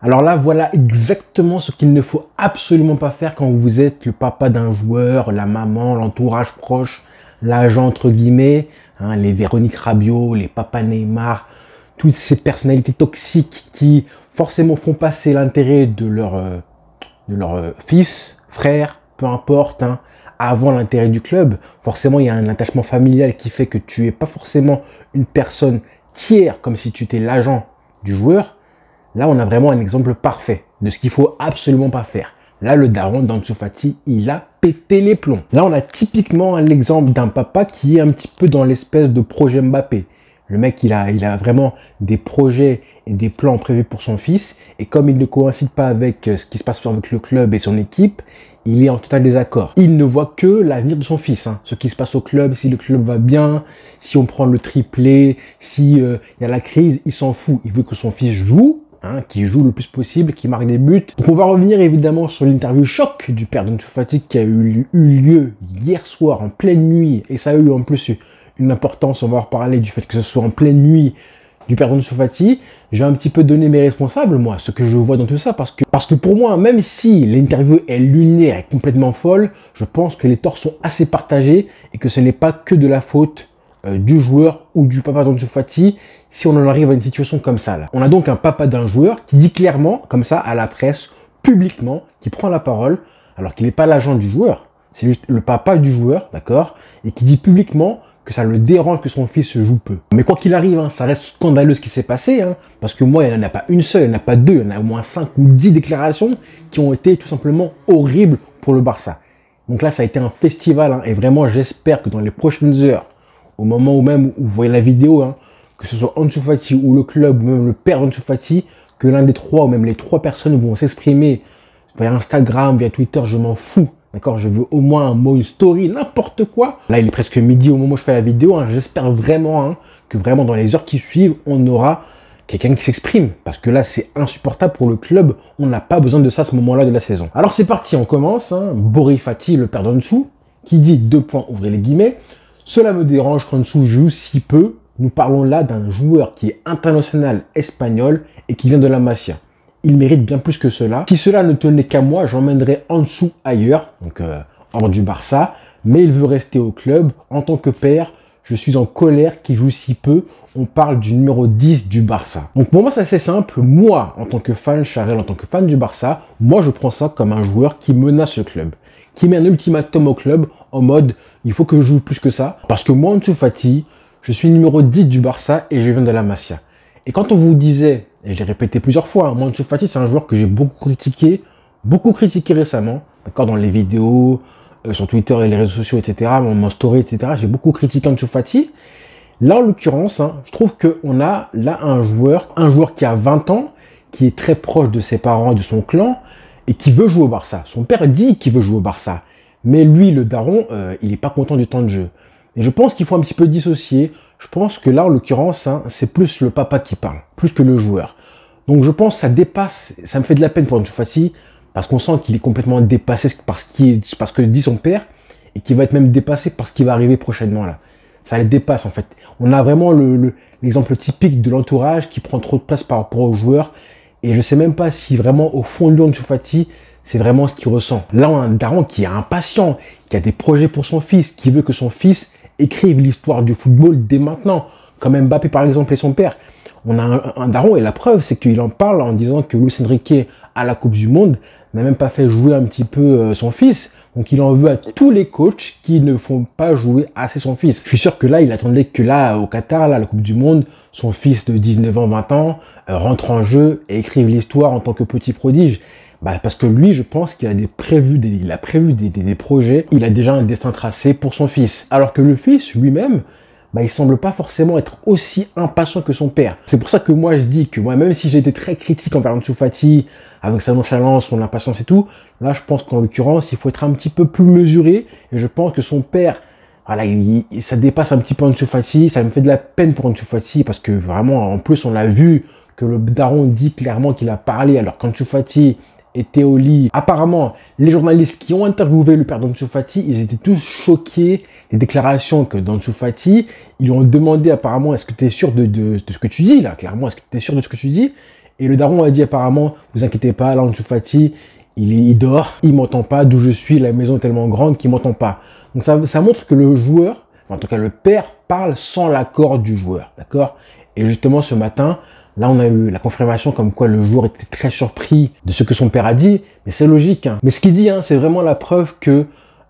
Alors là, voilà exactement ce qu'il ne faut absolument pas faire quand vous êtes le papa d'un joueur, la maman, l'entourage proche, l'agent entre guillemets, hein, les Véronique Rabiot, les papas Neymar, toutes ces personnalités toxiques qui forcément font passer l'intérêt de leur fils, frère, peu importe, hein, avant l'intérêt du club. Forcément, il y a un attachement familial qui fait que tu n'es pas forcément une personne tiers comme si tu étais l'agent du joueur. Là, on a vraiment un exemple parfait de ce qu'il faut absolument pas faire. Là, le daron d'Ansu Fati, il a pété les plombs. Là, on a typiquement l'exemple d'un papa qui est un petit peu dans l'espèce de projet Mbappé. Le mec, il a vraiment des projets et des plans prévus pour son fils. Et comme il ne coïncide pas avec ce qui se passe avec le club et son équipe, il est en total désaccord. Il ne voit que l'avenir de son fils. Hein. Ce qui se passe au club, si le club va bien, si on prend le triplé, si il y a la crise, il s'en fout. Il veut que son fils joue. Hein, qui joue le plus possible, qui marque des buts. Donc on va revenir évidemment sur l'interview choc du père d'Ansu Fati qui a eu lieu hier soir en pleine nuit, et ça a eu en plus une importance, on va en reparler du fait que ce soit en pleine nuit du père d'Ansu Fati. J'ai un petit peu donné mes responsables, moi, ce que je vois dans tout ça, parce que pour moi, même si l'interview est lunaire et complètement folle, je pense que les torts sont assez partagés et que ce n'est pas que de la faute du joueur ou du papa d'Ansu Fati si on en arrive à une situation comme ça là. On a donc un papa d'un joueur qui dit clairement, comme ça, à la presse, publiquement, qui prend la parole, alors qu'il n'est pas l'agent du joueur, c'est juste le papa du joueur, d'accord, et qui dit publiquement que ça le dérange que son fils joue peu. Mais quoi qu'il arrive, hein, ça reste scandaleux ce qui s'est passé, hein, parce que moi, il n'y en a pas une seule, il n'y en a pas deux, il y en a au moins 5 ou 10 déclarations qui ont été tout simplement horribles pour le Barça. Donc là, ça a été un festival, hein, et vraiment, j'espère que dans les prochaines heures, au moment où même où vous voyez la vidéo, hein, que ce soit Ansu Fati ou le club, ou même le père d'Ansu Fati, que l'un des trois, ou même les trois personnes vont s'exprimer via Instagram, via Twitter, je m'en fous. D'accord, je veux au moins un mot, une story, n'importe quoi. Là, il est presque midi au moment où je fais la vidéo. Hein, j'espère vraiment que vraiment dans les heures qui suivent, on aura quelqu'un qui s'exprime. Parce que là, c'est insupportable pour le club. On n'a pas besoin de ça à ce moment-là de la saison. Alors, c'est parti, on commence. Hein. Boris Fati, le père d'Ansu, qui dit, ouvrez les guillemets, cela me dérange qu'Ansu joue si peu. Nous parlons là d'un joueur qui est international espagnol et qui vient de la Masia. Il mérite bien plus que cela. Si cela ne tenait qu'à moi, j'emmènerais Ansu ailleurs, donc hors du Barça. Mais il veut rester au club. En tant que père, je suis en colère qu'il joue si peu. On parle du numéro 10 du Barça. Donc pour moi, c'est assez simple. Moi, en tant que fan, Charel, en tant que fan du Barça, moi, je prends ça comme un joueur qui menace le club, qui met un ultimatum au club en mode il faut que je joue plus que ça. Parce que moi, Ansu Fati, je suis numéro 10 du Barça et je viens de la Masia. Et quand on vous disait, et je l'ai répété plusieurs fois, hein, moi, Ansu Fati, c'est un joueur que j'ai beaucoup critiqué récemment, d'accord, dans les vidéos, sur Twitter et les réseaux sociaux, etc., mon story, etc., j'ai beaucoup critiqué Ansu Fati. Là, en l'occurrence, hein, je trouve qu'on a là un joueur qui a 20 ans, qui est très proche de ses parents et de son clan, et qui veut jouer au Barça. Son père dit qu'il veut jouer au Barça. Mais lui, le daron, il n'est pas content du temps de jeu. Et je pense qu'il faut un petit peu dissocier. Je pense que là, en l'occurrence, hein, c'est plus le papa qui parle, plus que le joueur. Donc je pense que ça dépasse, ça me fait de la peine pour Ansu Fati, parce qu'on sent qu'il est complètement dépassé par ce que dit son père, et qu'il va être même dépassé par ce qui va arriver prochainement là. Ça le dépasse en fait. On a vraiment l'exemple typique de l'entourage qui prend trop de place par rapport aux joueurs, et je ne sais même pas si vraiment au fond de lui, Ansu Fati, c'est vraiment ce qu'il ressent. Là, on a un daron qui est impatient, qui a des projets pour son fils, qui veut que son fils écrive l'histoire du football dès maintenant, comme Mbappé par exemple et son père. On a un daron et la preuve, c'est qu'il en parle en disant que Luis Enrique à la Coupe du Monde n'a même pas fait jouer un petit peu son fils. Donc il en veut à tous les coachs qui ne font pas jouer assez son fils. Je suis sûr que là, il attendait que là, au Qatar, là, la Coupe du Monde, son fils de 19 ans, 20 ans, rentre en jeu et écrive l'histoire en tant que petit prodige. Bah, parce que lui, je pense qu'il a prévu des projets, il a déjà un destin tracé pour son fils. Alors que le fils, lui-même, bah, il semble pas forcément être aussi impatient que son père. C'est pour ça que moi, je dis que moi, même si j'ai été très critique envers Ansu Fati, avec sa nonchalance, son impatience et tout, là, je pense qu'en l'occurrence, il faut être un petit peu plus mesuré. Et je pense que son père, voilà, ça dépasse un petit peu Ansu Fati. Ça me fait de la peine pour Ansu Fati, parce que vraiment, en plus, on l'a vu que le daron dit clairement qu'il a parlé, alors qu'Ansu Fati était au lit. Apparemment, les journalistes qui ont interviewé le père d'Ansu Fati, ils étaient tous choqués des déclarations que d'Ansu Fati. Ils lui ont demandé apparemment, est-ce que tu es sûr de ce que tu dis là, clairement, est-ce que tu es sûr de ce que tu dis? Et le daron a dit apparemment, vous inquiétez pas, là Ansu Fati, il dort, il m'entend pas, d'où je suis, la maison est tellement grande qu'il m'entend pas. Donc ça montre que le joueur, enfin, en tout cas le père, parle sans l'accord du joueur, d'accord? Et justement ce matin, là on a eu la confirmation comme quoi le joueur était très surpris de ce que son père a dit, mais c'est logique. Hein. Mais ce qu'il dit, hein, c'est vraiment la preuve que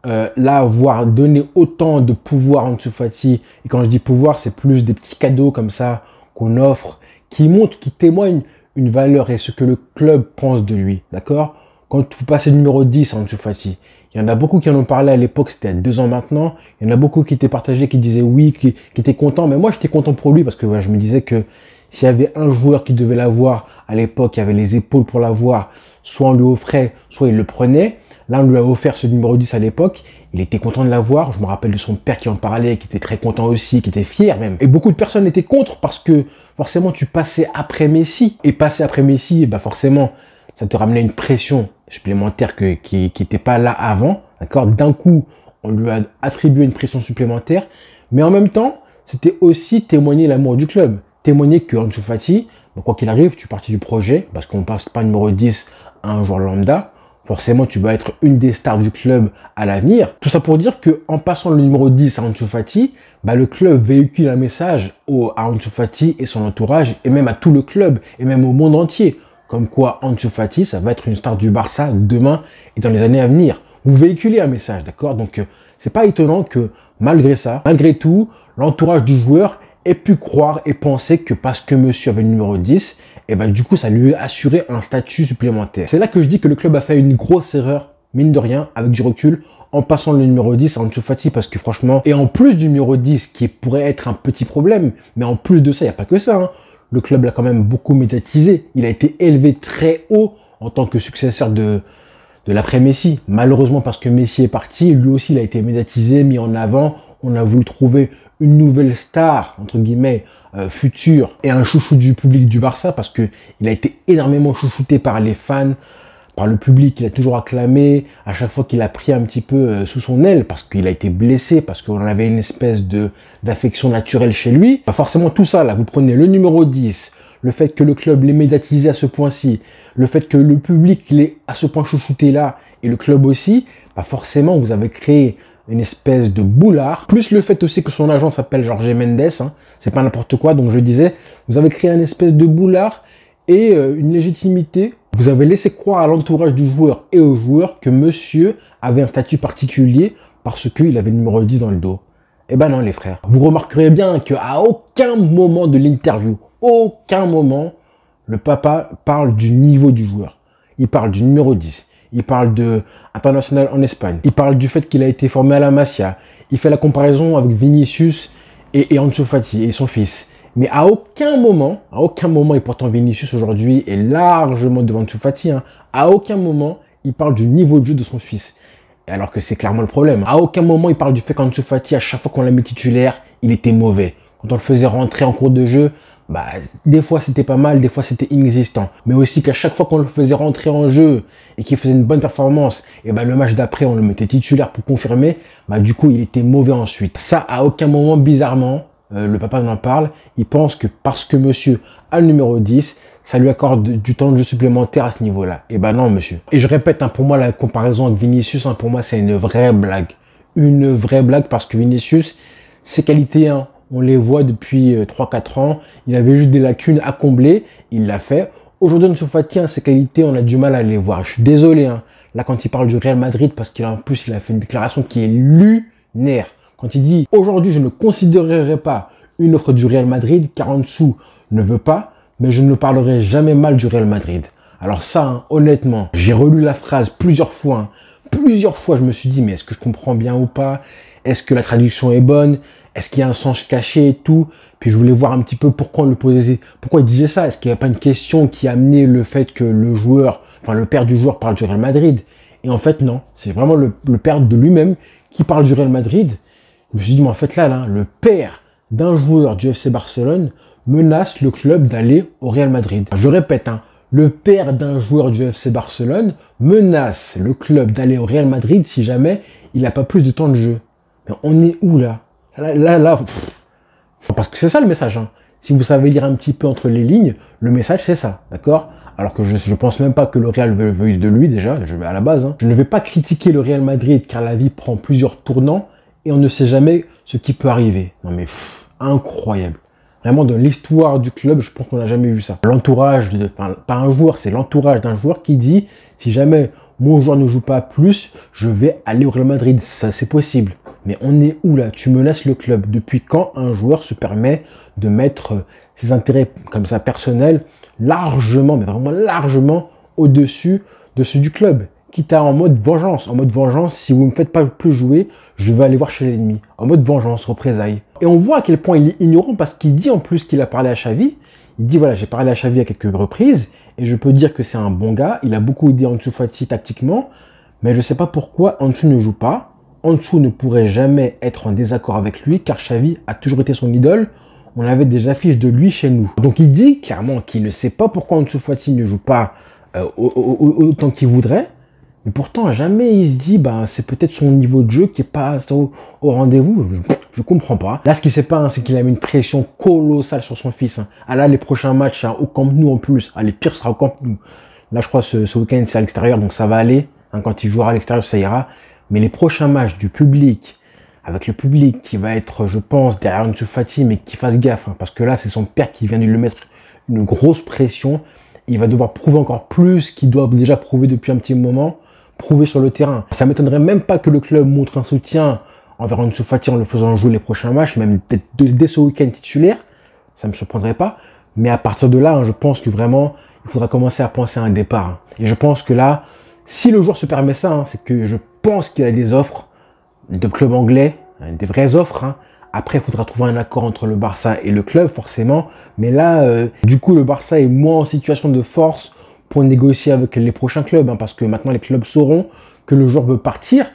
là, avoir donné autant de pouvoir à Ansu Fati, et quand je dis pouvoir, c'est plus des petits cadeaux comme ça qu'on offre, qui montrent, qui témoignent une valeur et ce que le club pense de lui, d'accord? Quand vous passez numéro 10 à Ansu Fati, il y en a beaucoup qui en ont parlé à l'époque, c'était il y a 2 ans maintenant, il y en a beaucoup qui étaient partagés, qui disaient oui, qui étaient contents, mais moi j'étais content pour lui parce que ouais, je me disais que s'il y avait un joueur qui devait l'avoir à l'époque, il avait les épaules pour l'avoir, soit on lui offrait, soit il le prenait. Là, on lui a offert ce numéro 10 à l'époque. Il était content de l'avoir. Je me rappelle de son père qui en parlait, qui était très content aussi, qui était fier même. Et beaucoup de personnes étaient contre parce que forcément, tu passais après Messi. Et passer après Messi, bah forcément, ça te ramenait une pression supplémentaire qui n'était pas là avant. D'accord? D'un coup, on lui a attribué une pression supplémentaire. Mais en même temps, c'était aussi témoigner l'amour du club. Témoigner que Ansu Fati, quoi qu'il arrive, tu partis du projet parce qu'on passe pas numéro 10 à un joueur lambda. Forcément, tu vas être une des stars du club à l'avenir. Tout ça pour dire que en passant le numéro 10 à Ansu Fati, bah, le club véhicule un message à Ansu Fati et son entourage, et même à tout le club, et même au monde entier. Comme quoi, Ansu Fati, ça va être une star du Barça demain et dans les années à venir. Vous véhiculez un message, d'accord? Donc, c'est pas étonnant que malgré ça, malgré tout, l'entourage du joueur ait pu croire et penser que parce que monsieur avait le numéro 10, et ben du coup, ça lui a assuré un statut supplémentaire. C'est là que je dis que le club a fait une grosse erreur, mine de rien, avec du recul, en passant le numéro 10 à Ansu Fati, parce que franchement, et en plus du numéro 10, qui pourrait être un petit problème, mais en plus de ça, il n'y a pas que ça, hein. Le club l'a quand même beaucoup médiatisé. Il a été élevé très haut en tant que successeur de l'après-Messi. Malheureusement, parce que Messi est parti, lui aussi, il a été médiatisé, mis en avant. On a voulu trouver une nouvelle star, entre guillemets, future, et un chouchou du public du Barça, parce que il a été énormément chouchouté par les fans, par le public, il a toujours acclamé, à chaque fois qu'il a pris un petit peu sous son aile, parce qu'il a été blessé, parce qu'on avait une espèce d'affection naturelle chez lui. Bah forcément, tout ça, là, vous prenez le numéro 10, le fait que le club l'ait médiatisé à ce point-ci, le fait que le public l'ait à ce point chouchouté là, et le club aussi, bah forcément, vous avez créé une espèce de boulard, plus le fait aussi que son agent s'appelle Jorge Mendes, hein, c'est pas n'importe quoi, donc je disais, vous avez créé une espèce de boulard et une légitimité. Vous avez laissé croire à l'entourage du joueur et au joueur que monsieur avait un statut particulier parce qu'il avait le numéro 10 dans le dos. Eh ben non les frères, vous remarquerez bien qu'à aucun moment de l'interview, aucun moment, le papa parle du niveau du joueur. Il parle du numéro 10. Il parle de international en Espagne. Il parle du fait qu'il a été formé à la Masia. Il fait la comparaison avec Vinicius et Ansu Fati et son fils. Mais à aucun moment, et pourtant Vinicius aujourd'hui est largement devant Ansu Fati, hein, à aucun moment, il parle du niveau de jeu de son fils. Alors que c'est clairement le problème. À aucun moment, il parle du fait qu'Ansu Fati, à chaque fois qu'on l'a mis titulaire, il était mauvais. Quand on le faisait rentrer en cours de jeu, bah, des fois c'était pas mal, des fois c'était inexistant. Mais aussi qu'à chaque fois qu'on le faisait rentrer en jeu et qu'il faisait une bonne performance, et bah, le match d'après on le mettait titulaire pour confirmer, bah, du coup il était mauvais ensuite. Ça, à aucun moment, bizarrement, le papa n'en parle. Il pense que parce que monsieur a le numéro 10, ça lui accorde du temps de jeu supplémentaire à ce niveau-là. Et ben non, monsieur. Et je répète, hein, pour moi, la comparaison avec Vinicius, hein, pour moi, c'est une vraie blague. Une vraie blague parce que Vinicius, ses qualités, hein, on les voit depuis 3-4 ans. Il avait juste des lacunes à combler. Il l'a fait. Aujourd'hui, Ansu Fati, hein, ses qualités, on a du mal à les voir. Je suis désolé. Hein, là, quand il parle du Real Madrid, parce qu'en plus, il a fait une déclaration qui est lunaire. Quand il dit « Aujourd'hui, je ne considérerai pas une offre du Real Madrid car Ansu ne veut pas, mais je ne parlerai jamais mal du Real Madrid. » Alors ça, hein, honnêtement, j'ai relu la phrase plusieurs fois. Hein. Plusieurs fois, je me suis dit « Mais est-ce que je comprends bien ou pas? Est-ce que la traduction est bonne? Est-ce qu'il y a un sens caché et tout ?» Puis je voulais voir un petit peu pourquoi il disait ça. Est-ce qu'il n'y a pas une question qui a amené le fait que le joueur, enfin le père du joueur parle du Real Madrid? Et en fait, non. C'est vraiment le père de lui-même qui parle du Real Madrid. Je me suis dit, mais en fait là, le père d'un joueur du FC Barcelone menace le club d'aller au Real Madrid. Je répète, hein, le père d'un joueur du FC Barcelone menace le club d'aller au Real Madrid si jamais il n'a pas plus de temps de jeu. Mais on est où là? Là, parce que c'est ça le message. Hein. Si vous savez lire un petit peu entre les lignes, le message c'est ça, d'accord? Alors que je pense même pas que le Real veuille de lui déjà, je vais à la base. Hein. Je ne vais pas critiquer le Real Madrid car la vie prend plusieurs tournants et on ne sait jamais ce qui peut arriver. Non mais incroyable. Vraiment dans l'histoire du club, je pense qu'on n'a jamais vu ça. L'entourage, enfin, pas un joueur, c'est l'entourage d'un joueur qui dit si jamais mon joueur ne joue pas plus, je vais aller au Real Madrid. Ça c'est possible. Mais on est où là? Tu me laisses le club. Depuis quand un joueur se permet de mettre ses intérêts comme ça personnels largement, mais vraiment largement au-dessus de ceux du club? Quitte à en mode vengeance. En mode vengeance, si vous ne me faites pas plus jouer, je vais aller voir chez l'ennemi. En mode vengeance, représailles. Et on voit à quel point il est ignorant parce qu'il dit en plus qu'il a parlé à Xavi. Il dit voilà, j'ai parlé à Xavi à quelques reprises et je peux dire que c'est un bon gars. Il a beaucoup aidé Ansu Fati tactiquement, mais je ne sais pas pourquoi Ansu ne joue pas. Ansu ne pourrait jamais être en désaccord avec lui car Xavi a toujours été son idole. On avait des affiches de lui chez nous. Donc il dit clairement qu'il ne sait pas pourquoi Ansu Fati ne joue pas autant qu'il voudrait. Mais pourtant, jamais il se dit, bah, c'est peut-être son niveau de jeu qui n'est pas au rendez-vous. Je comprends pas. Là, ce qui s'est pas, hein, c'est qu'il a mis une pression colossale sur son fils. Hein. Ah là, les prochains matchs hein, au Camp Nou en plus. Ah, les pires sera au Camp Nou. Là, je crois ce week-end, c'est à l'extérieur, donc ça va aller. Hein, quand il jouera à l'extérieur, ça ira. Mais les prochains matchs du public, avec le public qui va être, je pense, derrière Ansu Fati, mais qui fasse gaffe. Hein, parce que là, c'est son père qui vient de lui mettre une grosse pression. Il va devoir prouver encore plus qu'il doit déjà prouver depuis un petit moment. Prouver sur le terrain. Ça m'étonnerait même pas que le club montre un soutien envers Ansu Fati en le faisant jouer les prochains matchs, même peut-être dès ce week-end titulaire. Ça me surprendrait pas. Mais à partir de là, hein, je pense que vraiment, il faudra commencer à penser à un départ. Hein. Et je pense que là, si le joueur se permet ça, hein, c'est que je pense qu'il a des offres de clubs anglais, hein, des vraies offres. Hein. Après, il faudra trouver un accord entre le Barça et le club, forcément. Mais là, du coup, le Barça est moins en situation de force pour négocier avec les prochains clubs, hein, parce que maintenant les clubs sauront que le joueur veut partir.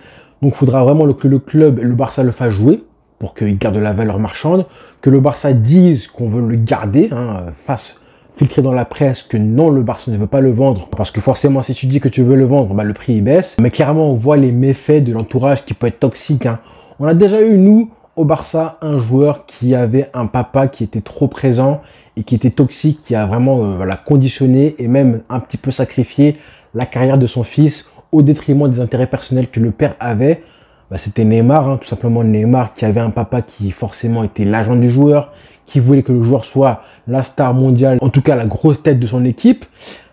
Donc il faudra vraiment que le club et le Barça le fassent jouer pour qu'il garde la valeur marchande, que le Barça dise qu'on veut le garder, hein, fasse filtrer dans la presse que non, le Barça ne veut pas le vendre, parce que forcément si tu dis que tu veux le vendre, bah, le prix il baisse. Mais clairement on voit les méfaits de l'entourage qui peut être toxique. Hein. On a déjà eu, nous, au Barça, un joueur qui avait un papa qui était trop présent et qui était toxique, qui a vraiment voilà, conditionné et même un petit peu sacrifié la carrière de son fils au détriment des intérêts personnels que le père avait. Bah, c'était Neymar, hein, tout simplement Neymar, qui avait un papa qui forcément était l'agent du joueur, qui voulait que le joueur soit la star mondiale, en tout cas la grosse tête de son équipe.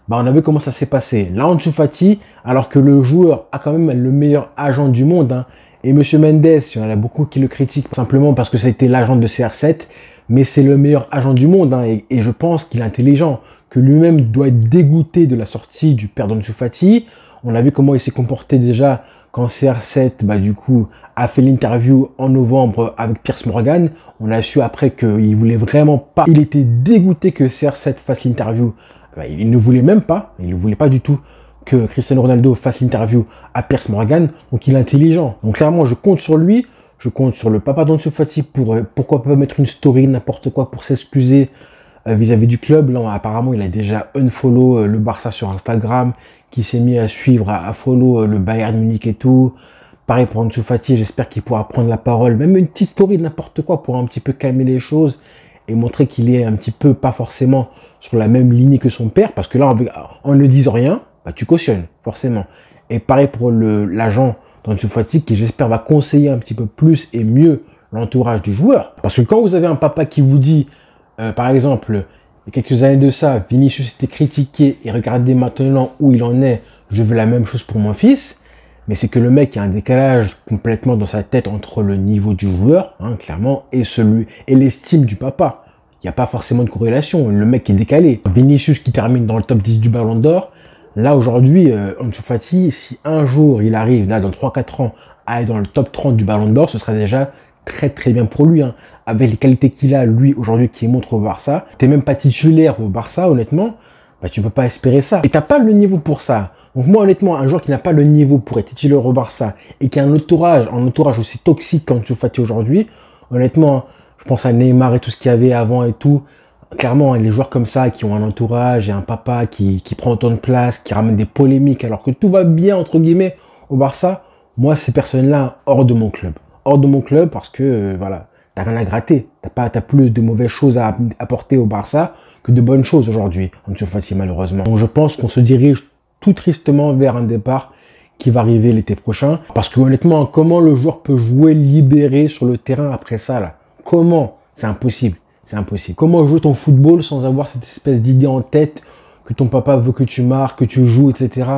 Bah, on a vu comment ça s'est passé. Là, Ansu Fati, alors que le joueur a quand même le meilleur agent du monde, hein, et Monsieur Mendes, il y en a beaucoup qui le critiquent simplement parce que ça a été l'agent de CR7, mais c'est le meilleur agent du monde, hein, et je pense qu'il est intelligent, que lui-même doit être dégoûté de la sortie du père d'Ansu Fati. On a vu comment il s'est comporté déjà quand CR7, bah, du coup, a fait l'interview en novembre avec Piers Morgan. On a su après qu'il voulait vraiment pas. Il était dégoûté que CR7 fasse l'interview. Bah, il ne voulait même pas, il ne voulait pas du tout que Cristiano Ronaldo fasse l'interview à Piers Morgan, donc il est intelligent. Donc clairement, je compte sur lui, je compte sur le papa d'Ansu Fati pour, pourquoi pas mettre une story, n'importe quoi, pour s'excuser vis-à-vis du club. Là, apparemment, il a déjà unfollow le Barça sur Instagram, qui s'est mis à suivre, à follow le Bayern Munich et tout. Pareil pour Ansu Fati, j'espère qu'il pourra prendre la parole, même une petite story, n'importe quoi, pour un petit peu calmer les choses et montrer qu'il est un petit peu, pas forcément sur la même lignée que son père, parce que là, en ne disant rien, bah, tu cautionnes, forcément. Et pareil pour l'agent d'Ansu Fati, qui j'espère va conseiller un petit peu plus et mieux l'entourage du joueur. Parce que quand vous avez un papa qui vous dit, par exemple, il y a quelques années de ça, Vinicius était critiqué et regardez maintenant où il en est, je veux la même chose pour mon fils. Mais c'est que le mec a un décalage complètement dans sa tête entre le niveau du joueur, hein, clairement, et l'estime du papa. Il n'y a pas forcément de corrélation, le mec est décalé. Vinicius qui termine dans le top 10 du Ballon d'Or, là aujourd'hui, Ansu Fati, si un jour il arrive, là dans 3-4 ans, à être dans le top 30 du Ballon d'Or, ce serait déjà très très bien pour lui. Hein. Avec les qualités qu'il a, lui, aujourd'hui, qui montre au Barça, t'es même pas titulaire au Barça, honnêtement, bah, tu peux pas espérer ça. Et t'as pas le niveau pour ça. Donc moi, honnêtement, un joueur qui n'a pas le niveau pour être titulaire au Barça et qui a un entourage aussi toxique qu'Ansu Fati aujourd'hui, honnêtement, je pense à Neymar et tout ce qu'il y avait avant et tout. Clairement, les joueurs comme ça, qui ont un entourage et un papa qui prend autant de place, qui ramène des polémiques alors que tout va bien, entre guillemets, au Barça, moi, ces personnes-là, hors de mon club. Hors de mon club parce que, voilà, t'as rien à gratter. T'as plus de mauvaises choses à apporter au Barça que de bonnes choses aujourd'hui, Ansu Fati, malheureusement. Donc je pense qu'on se dirige tout tristement vers un départ qui va arriver l'été prochain. Parce que honnêtement, comment le joueur peut jouer libéré sur le terrain après ça là? Comment? C'est impossible. C'est impossible. Comment jouer ton football sans avoir cette espèce d'idée en tête que ton papa veut que tu marques, que tu joues, etc.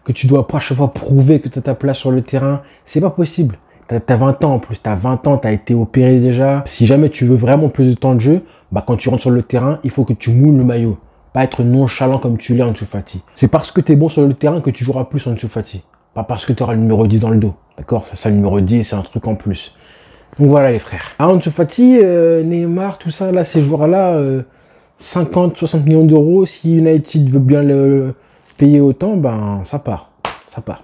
Que tu dois pas à chaque fois prouver que tu as ta place sur le terrain. C'est pas possible. T'as 20 ans en plus, t'as 20 ans, t'as été opéré déjà. Si jamais tu veux vraiment plus de temps de jeu, bah quand tu rentres sur le terrain, il faut que tu moules le maillot. Pas être nonchalant comme tu l'es Ansu Fati. C'est parce que tu es bon sur le terrain que tu joueras plus Ansu Fati. Pas parce que tu auras le numéro 10 dans le dos. D'accord? Ça, le numéro 10, c'est un truc en plus. Donc voilà les frères. Ansu Fati, Neymar, tout ça, là, ces joueurs-là, 50, 60 millions d'euros, si United veut bien le payer autant, ben ça part. Ça part.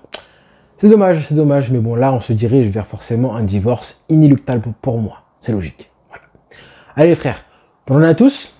C'est dommage, mais bon, là, on se dirige vers forcément un divorce inéluctable pour moi. C'est logique. Voilà. Allez, les frères, bonne journée à tous.